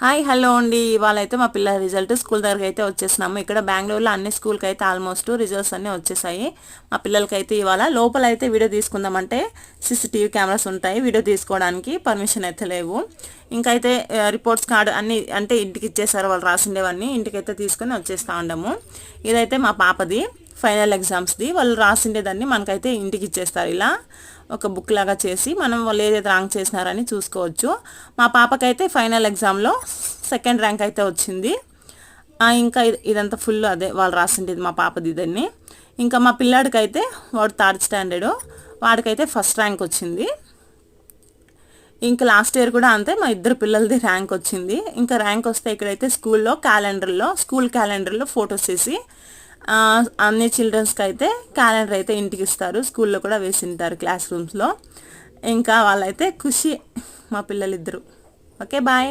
Hi hello అండి. ఇవాళైతే మా పిల్లల రిజల్ట్ స్కూల్ దగ్గరికి అయితే వచ్చేసినాము. ఇక్కడ బెంగళూరులో అన్ని స్కూల్కి అయితే ఆల్మోస్ట్ రిజల్ట్స్ అన్నీ వచ్చేసాయి. మా పిల్లలకైతే ఇవాళ లోపల అయితే వీడియో తీసుకుందామంటే సీసీటీవీ కెమెరాస్ ఉంటాయి, వీడియో తీసుకోవడానికి పర్మిషన్ అయితే లేవు. ఇంకైతే రిపోర్ట్స్ కార్డు అన్నీ అంటే ఇంటికి ఇచ్చేసారు, వాళ్ళు రాసిండేవన్నీ ఇంటికైతే తీసుకొని వచ్చేస్తూ ఉండము. ఇదైతే మా పాపది ఫైనల్ ఎగ్జామ్స్ది. వాళ్ళు రాసిండేదాన్ని మనకైతే ఇంటికి ఇచ్చేస్తారు. ఇలా ఒక బుక్ లాగా చేసి మనం వాళ్ళు ఏదైతే ర్యాంక్ చేసినారని చూసుకోవచ్చు. మా పాపకైతే ఫైనల్ ఎగ్జామ్లో సెకండ్ ర్యాంక్ అయితే వచ్చింది. ఇంకా ఇదంతా ఫుల్ అదే వాళ్ళు రాసిండేది మా పాపది ఇదన్నీ. ఇంకా మా పిల్లాడికైతే వాడు థర్డ్ స్టాండర్డు, వాడికైతే ఫస్ట్ ర్యాంక్ వచ్చింది. ఇంకా లాస్ట్ ఇయర్ కూడా అంతే, మా ఇద్దరు పిల్లలది ర్యాంక్ వచ్చింది. ఇంకా ర్యాంక్ వస్తే ఇక్కడైతే స్కూల్ క్యాలెండర్లో ఫొటోస్ వేసి అన్ని చిల్డ్రన్స్కి అయితే క్యాలెండర్ అయితే ఇంటికి ఇస్తారు. స్కూల్లో కూడా వేసింటారు క్లాస్ రూమ్స్లో. ఇంకా వాళ్ళైతే ఖుషి మా పిల్లలిద్దరు. Okay bye.